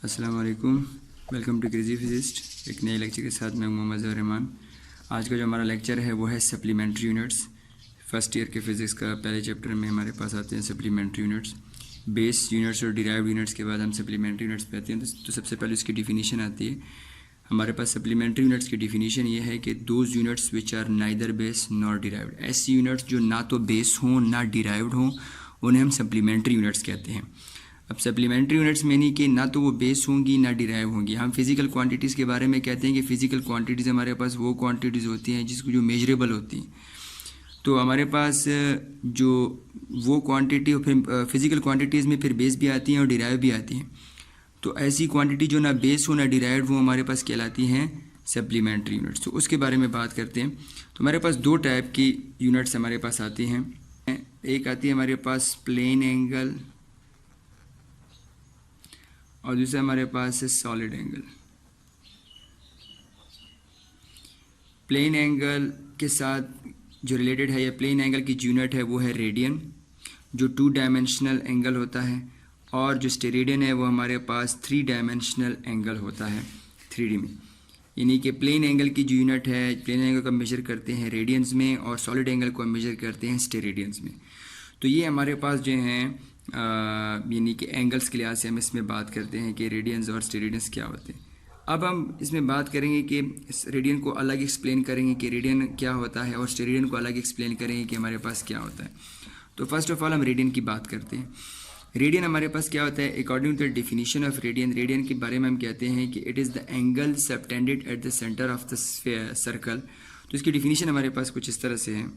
अस्सलाम वालेकुम, welcome to crazy physicist. एक नए लेक्चर के साथ मैं मोहम्मद ज़हर रहमान। आज का जो हमारा लेक्चर है वो है सप्लीमेंट्री यूनिट्स। फर्स्ट ईयर के फिज़िक्स का पहले चैप्टर में हमारे पास आते हैं सप्लीमेंट्री यूनिट्स। बेस यूनिट्स और डिराइव्ड यूनिट्स के बाद हम सप्लीमेंट्री यूनिट्स पे आते हैं। तो सबसे पहले उसकी डिफिनीशन आती है। हमारे पास सप्लीमेंट्री यूनिट्स की डिफिनीशन ये है कि those units which are neither base nor derived. ऐसी यूनिट्स जो ना तो बेस हों ना डिराइव्ड हों उन्हें हम सप्लीमेंट्री यूनिट्स कहते हैं। अब सप्लीमेंट्री यूनिट्स में नहीं कि ना तो वो बेस होंगी ना डिराइव होंगी। हम फिजिकल क्वांटिटीज़ के बारे में कहते हैं कि फ़िज़िकल क्वांटिटीज़ हमारे पास वो क्वांटिटीज़ होती हैं जिसको जो मेजरेबल होती हैं। तो हमारे पास जो वो क्वांटिटी फिर फिज़िकल क्वांटिटीज़ में फिर बेस भी आती हैं और डिराइव भी आती हैं। तो ऐसी क्वांटिटी जो ना बेस हो ना डिराइव वो हमारे पास कहलाती हैं सप्लीमेंट्री यूनिट्स। तो उसके बारे में बात करते हैं। तो हमारे पास दो टाइप की यूनिट्स हमारे पास आती हैं। एक आती है हमारे पास प्लेन एंगल और दूसरा हमारे पास है सॉलिड एंगल। प्लेन एंगल के साथ जो रिलेटेड है या प्लेन एंगल की यूनिट है वो है रेडियन, जो 2 डायमेंशनल एंगल होता है, और जो स्टेरेडियन है वो हमारे पास 3 डायमेंशनल एंगल होता है 3D में। यानी कि प्लेन एंगल की जो यूनिट है, प्लेन एंगल को मेजर करते हैं रेडियंस में और सॉलिड एंगल को मेजर करते हैं स्टेरेडियंस में। तो ये हमारे पास जो हैं यानी कि एंगल्स के लिहाज से हम इसमें बात करते हैं कि रेडियंस और स्टेरेडियंस क्या होते हैं। अब हम इसमें बात करेंगे कि रेडियन को अलग एक्सप्लेन करेंगे कि रेडियन क्या होता है और स्टेरेडियन को अलग एक्सप्लेन करेंगे कि हमारे पास क्या होता है। तो फर्स्ट ऑफ ऑल हम रेडियन की बात करते हैं। रेडियन हमारे पास क्या होता है? According to the definition of radian, radian के बारे में हम कहते हैं कि it is the angle subtended at the centre of the circle. तो इसकी डिफिनीशन हमारे पास कुछ इस तरह से है।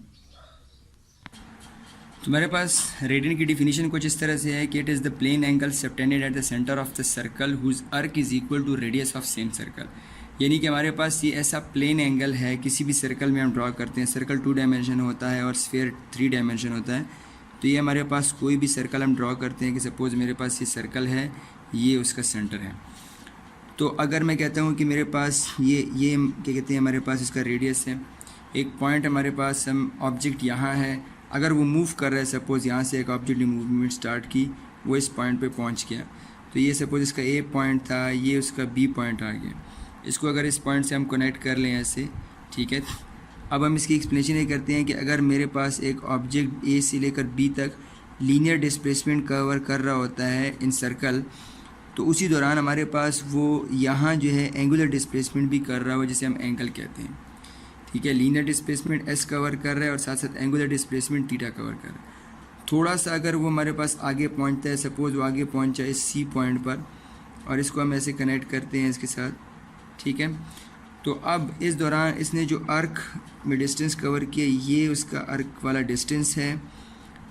तो हमारे पास रेडियन की डिफिनीशन कुछ इस तरह से है कि it is the plane angle subtended at the centre of the circle whose arc is equal to radius of same circle. यानी कि हमारे पास ये ऐसा प्लेन एंगल है, किसी भी सर्कल में हम ड्रॉ करते हैं। सर्कल 2 डायमेंशन होता है और स्फीयर 3 डायमेंशन होता है। तो ये हमारे पास कोई भी सर्कल हम ड्रॉ करते हैं कि सपोज़ मेरे पास ये सर्कल है, ये उसका सेंटर है। तो अगर मैं कहता हूँ कि मेरे पास ये क्या कहते हैं, हमारे पास इसका रेडियस है, एक पॉइंट हमारे पास हम ऑब्जेक्ट यहाँ है, अगर वो मूव कर रहा है, सपोज़ यहाँ से एक ऑब्जेक्ट ने मूवमेंट स्टार्ट की, वो इस पॉइंट पे पहुँच गया, तो ये सपोज़ इसका ए पॉइंट था, ये उसका बी पॉइंट आ गया। इसको अगर इस पॉइंट से हम कनेक्ट कर लें ऐसे, ठीक है। अब हम इसकी एक्सप्लेनेशन ये करते हैं कि अगर मेरे पास एक ऑब्जेक्ट ए से लेकर बी तक लीनियर डिस्प्लेसमेंट कवर कर रहा होता है इन सर्कल, तो उसी दौरान हमारे पास वो यहाँ जो है एंगुलर डिस्प्लेसमेंट भी कर रहा हो, जिसे हम एंगल कहते हैं। ठीक है, लीनियर डिस्प्लेसमेंट एस कवर कर रहा है और साथ साथ एंगुलर डिस्प्लेसमेंट थीटा कवर कर रहा है। थोड़ा सा अगर वो हमारे पास आगे पहुंचता है, सपोज़ वो आगे पहुंचा इस सी पॉइंट पर, और इसको हम ऐसे कनेक्ट करते हैं इसके साथ, ठीक है। तो अब इस दौरान इसने जो अर्क में डिस्टेंस कवर किया, ये उसका अर्क वाला डिस्टेंस है।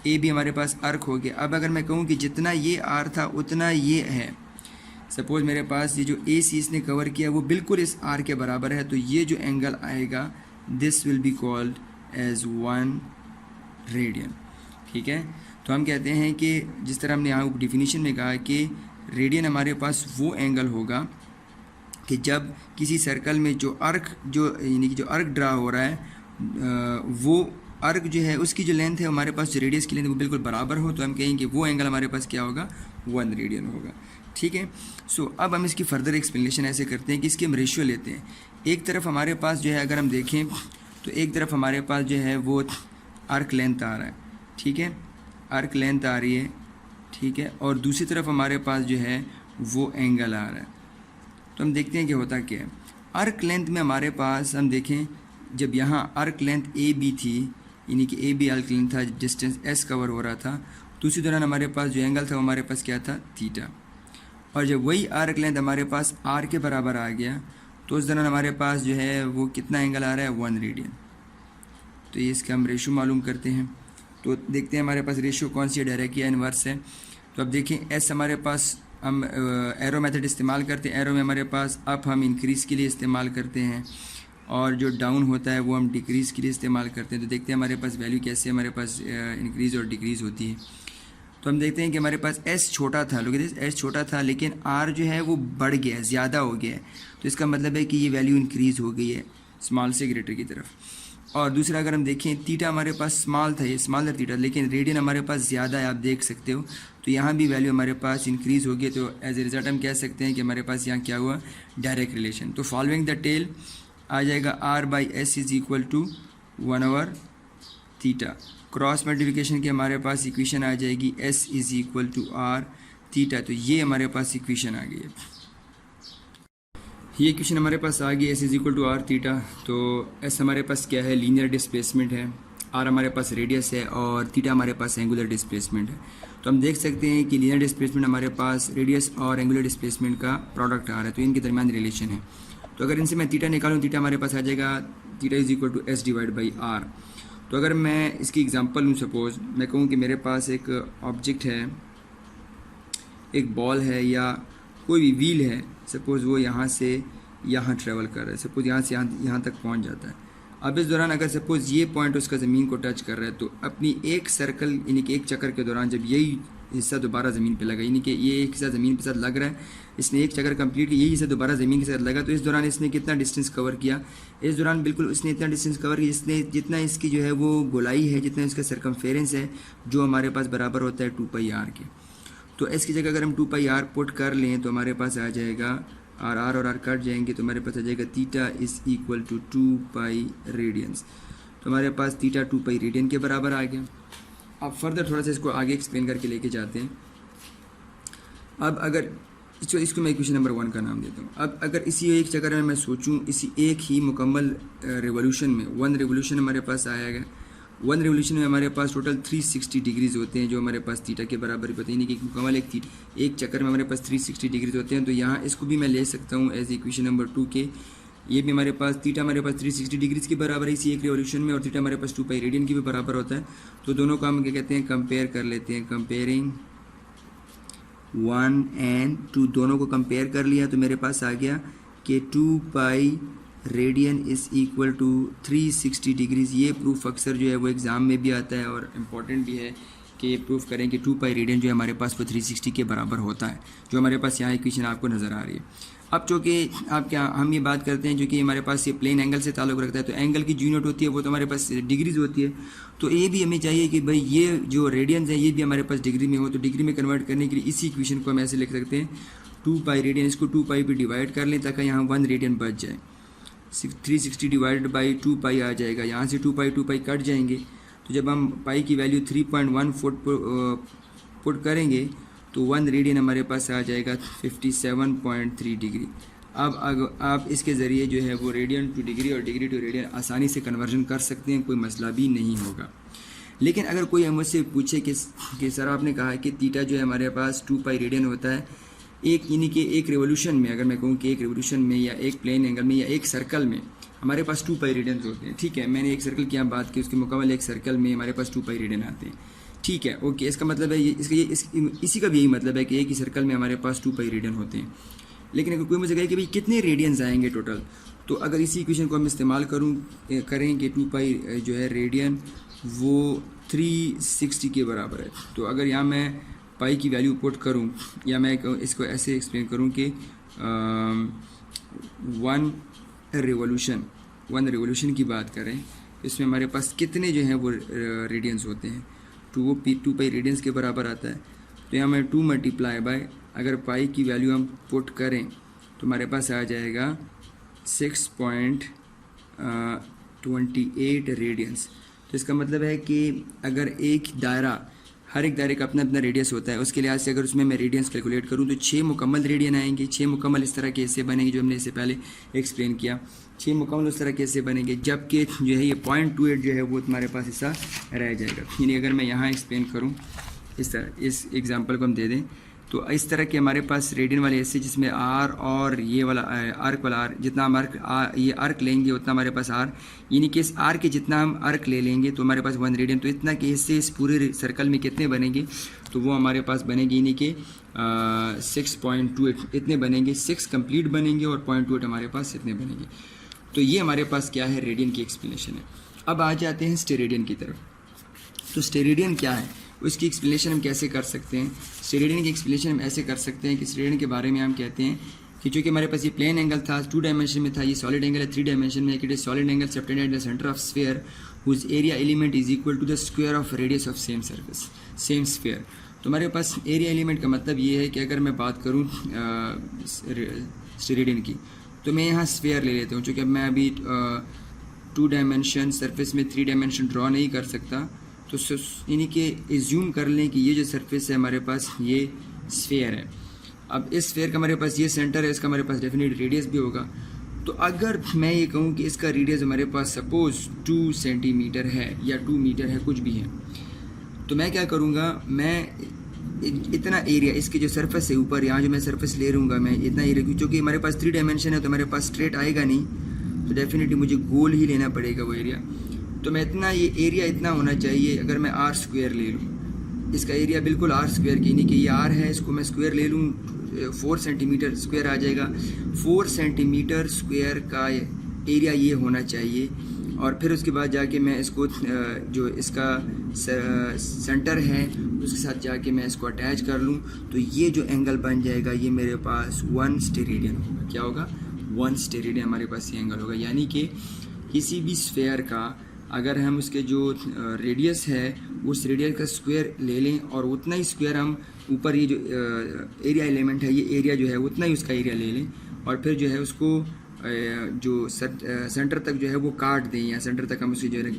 ए भी हमारे पास अर्क हो गया। अब अगर मैं कहूँ कि जितना ये आर था उतना ये है, सपोज़ मेरे पास ये जो ए सी इसने कवर किया वो बिल्कुल इस आर के बराबर है, तो ये जो एंगल आएगा this will be called as 1 radian. ठीक है, तो हम कहते हैं कि जिस तरह हमने यहाँ डिफिनीशन में कहा कि रेडियन हमारे पास वो एंगल होगा कि जब किसी सर्कल में जो अर्क यानी कि जो अर्क ड्रा हो रहा है, वो अर्क जो है उसकी जो लेंथ है हमारे पास, जो रेडियस की लेंथ वो बिल्कुल बराबर हो, तो हम कहेंगे वो एंगल हमारे पास क्या होगा? 1 रेडियन होगा। ठीक है। सो अब हम इसकी फर्दर एक्सप्लेनेशन ऐसे करते हैं कि इसके हम रेशियो लेते हैं। एक तरफ हमारे पास जो है, अगर हम देखें तो एक तरफ हमारे पास जो है वो आर्क लेंथ आ रहा है, ठीक है, आर्क लेंथ आ रही है, ठीक है, और दूसरी तरफ हमारे पास जो है वो एंगल आ रहा है। तो हम देखते हैं कि होता क्या है। आर्क लेंथ में हमारे पास हम देखें, जब यहाँ आर्क लेंथ ए बी थी, यानी कि ए बी आर्क लेंथ था, डिस्टेंस एस कवर हो रहा था, तो उसी दौरान हमारे पास जो एंगल था वो हमारे पास क्या था? थीटा। और जब वही आर्क लेंथ हमारे पास आर के बराबर आ गया, तो उस दौरान हमारे पास जो है वो कितना एंगल आ रहा है? 1 रेडियन। तो ये इसका हम रेशो मालूम करते हैं। तो देखते हैं हमारे पास रेशो कौन सी है, डायरेक्ट या इनवर्स है। तो अब देखें एस हमारे पास हम एरो मेथड इस्तेमाल करते हैं। एरो में हमारे पास अप हम इंक्रीज़ के लिए इस्तेमाल करते हैं और जो डाउन होता है वो हम डिक्रीज़ के लिए इस्तेमाल करते हैं। तो देखते हैं हमारे पास वैल्यू कैसे हमारे पास इंक्रीज़ और डिक्रीज़ होती है। तो हम देखते हैं कि हमारे पास एस छोटा था, लोग एस छोटा था, लेकिन आर जो है वो बढ़ गया है, ज़्यादा हो गया है। तो इसका मतलब है कि ये वैल्यू इंक्रीज़ हो गई है स्मॉल से ग्रेटर की तरफ। और दूसरा अगर हम देखें थीटा हमारे पास स्मॉल था, ये स्मॉल था थीटा, लेकिन रेडियन हमारे पास ज़्यादा है, आप देख सकते हो। तो यहाँ भी वैल्यू हमारे पास इंक्रीज़ हो गई, तो एज ए रिजल्ट हम कह सकते हैं कि हमारे पास यहाँ क्या हुआ, डायरेक्ट रिलेशन। तो फॉलोइंग द टेल आ जाएगा R/S is equal to 1/θ। Cross multiplication की हमारे पास इक्वेशन आ जाएगी S is equal to R/θ। तो ये हमारे पास इक्वेशन आ गई है, ये इक्वेशन हमारे पास आ गई, S is equal to R/θ। तो S हमारे पास क्या है, लीनियर डिस्प्लेसमेंट है, R हमारे पास रेडियस है और थीटा हमारे पास एंगुलर डिस्प्लेसमेंट है। तो हम देख सकते हैं कि लीनियर डिस्प्लेसमेंट हमारे पास रेडियस और एंगुलर डिस्प्लेसमेंट का प्रोडक्ट आ रहा है, तो इनके दरमियान रिलेशन है। तो अगर इनसे मैं थीटा निकालूँ, थीटा हमारे पास आ जाएगा theta is equal to S/R। तो अगर मैं इसकी एग्जांपल लूँ, सपोज़ मैं कहूँ कि मेरे पास एक ऑब्जेक्ट है, एक बॉल है या कोई भी व्हील है, सपोज़ वो यहाँ से यहाँ ट्रैवल कर रहा है, सपोज़ यहाँ से यहाँ तक पहुँच जाता है। अब इस दौरान अगर सपोज़ ये पॉइंट उसका ज़मीन को टच कर रहा है, तो अपनी एक सर्कल यानी कि एक चक्कर के दौरान जब यही हिस्सा दोबारा ज़मीन पे लगा, यानी कि ये एक हिस्सा ज़मीन के साथ लग रहा है, इसने एक चक्कर कंप्लीट किया, यही हिस्सा दोबारा ज़मीन के साथ लगा, तो इस दौरान इसने कितना डिस्टेंस कवर किया, इस दौरान बिल्कुल इसने इतना डिस्टेंस कवर किया इसने जितना इसकी जो है वो गोलाई है, जितना इसका सरकमफेरेंस है, जो हमारे पास बराबर होता है 2πr के। तो इसकी जगह अगर हम 2πr पुट कर लें तो हमारे पास आ जाएगा R और R कट जाएंगे, तो हमारे पास आ जाएगा theta is equal to 2π radians. तो हमारे पास थीटा 2π रेडियन के बराबर आ गया। अब फर्दर थोड़ा सा इसको आगे एक्सप्लेन करके लेके जाते हैं। अब अगर इसको मैं इक्वेशन नंबर 1 का नाम देता हूँ। अब अगर इसी एक चक्कर में मैं सोचूं, इसी एक ही मुकम्मल रेवोल्यूशन में 1 रेवोल्यूशन हमारे पास आएगा, 1 रेवोल्यूशन में हमारे पास टोटल 360 डिग्रीज होते हैं, जो हमारे पास थीटा के बराबर होते हैं, यानी कि मुकम्मल एक चक्कर में हमारे पास 360 डिग्रीज होते हैं। तो यहाँ इसको भी मैं ले सकता हूँ एज इक्वेशन नंबर 2 के, ये भी हमारे पास थीटा हमारे पास 360 डिग्रीज के बराबर है इसी एक रेवोल्यूशन में, और थीटा हमारे पास 2π रेडियन की भी बराबर होता है। तो दोनों का हम क्या कहते हैं, कंपेयर कर लेते हैं। कंपेयरिंग 1 and 2 दोनों को कंपेयर कर लिया तो मेरे पास आ गया कि 2π radian is equal to 360 degrees. ये प्रूफ अक्सर जो है वो एग्ज़ाम में भी आता है और इम्पॉर्टेंट भी है कि ये प्रूफ करें कि 2π रेडियन जो है हमारे पास वो 360 के बराबर होता है, जो हमारे पास यहाँ इक्वेशन आपको नज़र आ रही है। अब चूँकि हम ये बात करते हैं जो कि हमारे पास ये प्लेन एंगल से ताल्लुक़ रखता है, तो एंगल की जो यूनिट होती है वो तो हमारे पास डिग्रीज होती है। तो ये भी हमें चाहिए कि भाई ये जो रेडियंस है ये भी हमारे पास डिग्री में हो, तो डिग्री में कन्वर्ट करने के लिए इसी इक्वेशन को हम ऐसे लिख सकते हैं 2π रेडियन, इसको 2π पे डिवाइड कर लें ताकि यहाँ 1 रेडियन बच जाए। 360 डिवाइडेड बाई 2π आ जाएगा, यहाँ से 2π कट जाएंगे। तो जब हम पाई की वैल्यू 3.1 पुट करेंगे तो 1 रेडियन हमारे पास आ जाएगा 57.3 डिग्री। अब आप इसके ज़रिए जो है वो रेडियन टू डिग्री और डिग्री टू रेडियन आसानी से कन्वर्जन कर सकते हैं, कोई मसला भी नहीं होगा। लेकिन अगर कोई मुझसे पूछे कि सर आपने कहा कि थीटा जो है हमारे पास 2π रेडियन होता है, एक यानी कि एक रेवोल्यूशन में, अगर मैं कहूँ कि एक रेवोल्यूशन में या एक प्लेन एंगल में या एक सर्कल में हमारे पास 2π रेडियंस होते हैं, ठीक है, मैंने एक सर्कल की यहाँ बात की, उसके मुकाबले एक सर्कल में हमारे पास 2π रेडियन आते हैं, ठीक है, ओके। इसका मतलब है इसी का भी यही मतलब है कि एक ही सर्कल में हमारे पास 2π रेडियन होते हैं। लेकिन अगर कोई मुझे कहे कि भाई कितने रेडियंस आएंगे टोटल, तो अगर इसी इक्वेशन को हम इस्तेमाल करें कि 2π जो है रेडियन वो 360 के बराबर है, तो अगर यहाँ मैं पाई की वैल्यू पुट करूँ या मैं इसको ऐसे एक्सप्लेन करूँ कि 1 रेवोल्यूशन की बात करें, इसमें हमारे पास कितने जो हैं वो रेडियंस होते हैं, तो वो 2π रेडियंस के बराबर आता है। तो यहाँ मैं 2 मल्टीप्लाई बाय अगर पाई की वैल्यू हम पुट करें तो हमारे पास आ जाएगा 6.28 रेडियंस। तो इसका मतलब है कि अगर एक दायरा, हर एक दायरे का अपना अपना रेडियस होता है, उसके लिहाज से अगर उसमें मैं रेडियंस कैलकुलेट करूँ तो 6 मुकम्मल रेडियन आएंगे। 6 मुकम्मल इस तरह के हिस्से बनेंगे जो हमने इससे पहले एक्सप्लेन किया, 6 मुकम्मल उस तरह के हिस्से बनेंगे, जबकि जो है ये 0.28 जो है वो तुम्हारे पास हिस्सा रह जाएगा। यानी अगर मैं यहाँ एक्सप्लेन करूँ इस तरह, इस एग्जांपल को हम दे दें तो इस तरह के हमारे पास रेडियन वाले हिस्से जिसमें आर और ये वाला आर्क वाला आर, जितना हम ये आर्क लेंगे उतना हमारे पास आर, यानी कि इस आर के जितना हम आर्क ले लेंगे तो हमारे पास 1 रेडियन। तो इतना के हिस्से इस पूरे सर्कल में कितने बनेंगे, तो वो हमारे पास बनेंगे यानी कि 6.28 इतने बनेंगे, 6 कंप्लीट बनेंगे और 0.28 हमारे पास इतने बनेंगे। तो ये हमारे पास क्या है, रेडियन की एक्सप्लेनेशन है। अब आ जाते हैं स्टेरेडियन की तरफ। तो स्टेरेडियन क्या है, उसकी एक्सप्लेनेशन हम कैसे कर सकते हैं। स्टेरेडियन की एक्सप्लेनेशन हम ऐसे कर सकते हैं कि स्टेरेडियन के बारे में हम कहते हैं कि चूँकि हमारे पास ये प्लेन एंगल था 2 डायमेंशन में था, ये सॉलिड एंगल है 3 डायमेंशन में, it is solid angle subtended at the centre of sphere whose area element is equal to the square of radius of same surface same sphere. तो हमारे पास area element का मतलब ये है कि अगर मैं बात करूँ स्टेरेडियन की, तो मैं यहाँ स्फीयर ले लेता हूँ। चूँकि अब मैं अभी 2 डायमेंशन सरफेस में 3 डायमेंशन ड्रॉ नहीं कर सकता, तो यानी कि एज्यूम कर लें कि ये जो सरफेस है हमारे पास ये स्फीयर है। अब इस स्फीयर का हमारे पास ये सेंटर है, इसका हमारे पास डेफिनेट रेडियस भी होगा। तो अगर मैं ये कहूँ कि इसका रेडियस हमारे पास सपोज 2 सेंटीमीटर है या 2 मीटर है, कुछ भी है, तो मैं क्या करूँगा, मैं इतना एरिया इसके जो सरफेस है ऊपर, यहाँ जो मैं सरफेस ले लूँगा मैं इतना एरिया, क्योंकि हमारे पास 3 डायमेंशन है तो हमारे पास स्ट्रेट आएगा नहीं, तो डेफिनेटली मुझे गोल ही लेना पड़ेगा वो एरिया। तो मैं इतना ये एरिया इतना होना चाहिए। अगर मैं आर स्क्वायर ले लूँ, इसका एरिया बिल्कुल आर स्क्वायर की, नहीं कि ये आर है, इसको मैं स्क्वायर ले लूँ 4 सेंटीमीटर स्क्वायर आ जाएगा। 4 सेंटीमीटर स्क्वायर का एरिया ये होना चाहिए। और फिर उसके बाद जाके मैं इसको जो इसका सेंटर है उसके साथ जाके मैं इसको अटैच कर लूँ, तो ये जो एंगल बन जाएगा ये मेरे पास 1 स्टेरेडियन होगा। क्या होगा? 1 स्टेरेडियन हमारे पास ये एंगल होगा। यानी कि किसी भी स्फेयर का अगर हम उसके जो रेडियस है उस रेडियस का स्क्वायर ले लें और उतना ही स्क्वायर हम ऊपर ये जो एरिया एलिमेंट है, ये एरिया जो है उतना ही उसका एरिया ले लें, और फिर जो है उसको जो सेंटर तक जो है वो काट दें या सेंटर तक हम उसे जो है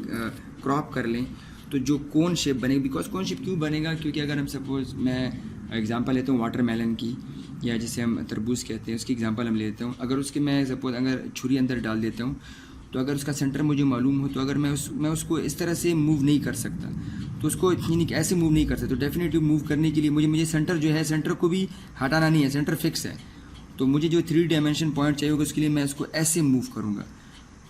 क्रॉप कर लें, तो जो कोन शेप बनेगी। बिकॉज कोन शेप क्यों बनेगा? क्योंकि अगर हम सपोज मैं एग्जांपल लेता हूँ वाटरमेलन की, या जिसे हम तरबूज कहते हैं, उसकी एग्जांपल हम लेते हूँ। अगर उसके मैं सपोज अगर छुरी अंदर डाल देता हूँ, तो अगर उसका सेंटर मुझे मालूम हो, तो अगर मैं उसको इस तरह से मूव नहीं कर सकता, तो उसको यानी कि ऐसे मूव नहीं कर सकता। तो डेफिनेटली मूव करने के लिए मुझे सेंटर जो है, सेंटर को भी हटाना नहीं है, सेंटर फिक्स है। तो मुझे जो 3 डायमेंशन पॉइंट चाहिए होगा उसके लिए मैं उसको ऐसे मूव करूँगा।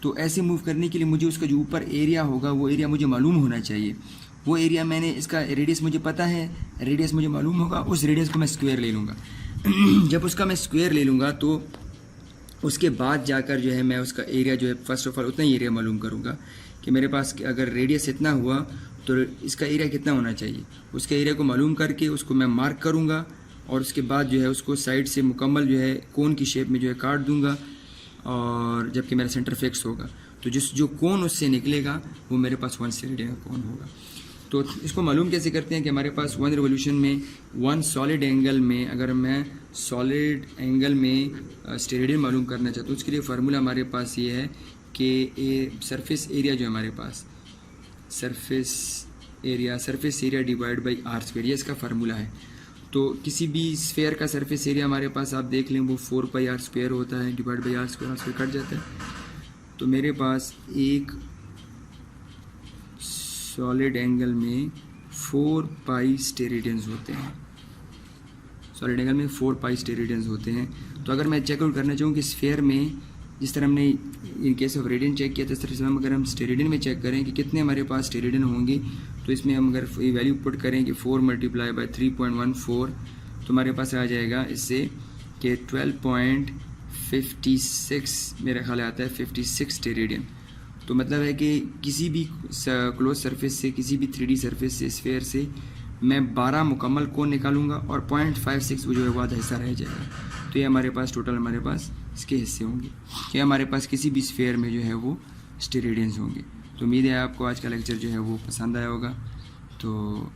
तो ऐसे मूव करने के लिए मुझे उसका जो ऊपर एरिया होगा वो एरिया मुझे मालूम होना चाहिए। वो एरिया मैंने इसका रेडियस मुझे पता है, रेडियस मुझे मालूम होगा, उस रेडियस को मैं स्क्वायर ले लूँगा। जब उसका मैं स्क्वायर ले लूँगा तो उसके बाद जाकर जो है मैं उसका एरिया जो है फर्स्ट ऑफ ऑल उतना ही एरिया मालूम करूँगा कि मेरे पास अगर रेडियस इतना हुआ तो इसका एरिया कितना होना चाहिए। उसके एरिया को मालूम करके उसको मैं मार्क करूँगा और उसके बाद जो है उसको साइड से मुकम्मल जो है कोन की शेप में जो है काट दूँगा, और जबकि मेरा सेंटर फिक्स होगा तो जो कोन उससे निकलेगा वो मेरे पास 1 स्टेरेडियन का कोन होगा। तो इसको मालूम कैसे करते हैं कि हमारे पास 1 रिवोल्यूशन में 1 सॉलिड एंगल में, अगर मैं सॉलिड एंगल में स्टेरेडियन मालूम करना चाहता हूँ, उसके लिए फार्मूला हमारे पास ये है कि सरफेस एरिया जो है हमारे पास, surface area divide by R square, ये इसका फार्मूला है। तो किसी भी स्फेयर का सरफेस एरिया हमारे पास आप देख लें वो 4 पाई आर स्क्वायर होता है, divide by R square cut जाता है। तो मेरे पास एक सॉलिड एंगल में 4 पाई स्टेरेडियंस होते हैं, सॉलिड एंगल में 4 पाई स्टेरेडियंस होते हैं। तो अगर मैं चेकआउट करना चाहूँ कि स्फेयर में जिस तरह हमने in case of radian check किया था, इस तरह से हम अगर हम स्टेरेडियन में चेक करें कि कितने हमारे पास स्टेरेडियन होंगे, तो इसमें हम अगर ये वैल्यू पुट करें कि 4 मल्टीप्लाई बाई 3.14, तो हमारे पास आ जाएगा इससे कि 12.56 मेरा ख्याल आता है 56 स्टेरेडियन। तो मतलब है कि किसी भी क्लोज सरफेस से, किसी भी 3D सरफेस से, स्फेयर से मैं 12 मुकम्मल कोण निकालूंगा और 0.56 वो जो है वो आधा हिस्सा रह जाएगा। तो ये हमारे पास टोटल हमारे पास इसके हिस्से होंगे कि हमारे पास किसी भी स्फेयर में जो है वो स्टेरेडियंस होंगे। तो उम्मीद है आपको आज का लेक्चर जो है वो पसंद आया होगा। तो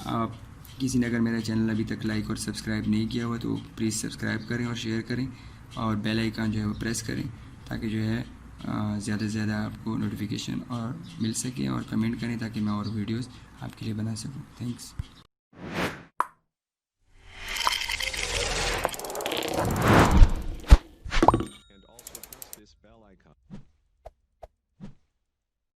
आप किसी ने अगर मेरा चैनल अभी तक लाइक और सब्सक्राइब नहीं किया हुआ तो प्लीज़ सब्सक्राइब करें और शेयर करें और बेल आइकन जो है वो प्रेस करें, ताकि जो है ज़्यादा से ज़्यादा आपको नोटिफिकेशन और मिल सके, और कमेंट करें ताकि मैं और वीडियोस आपके लिए बना सकूं। थैंक्स।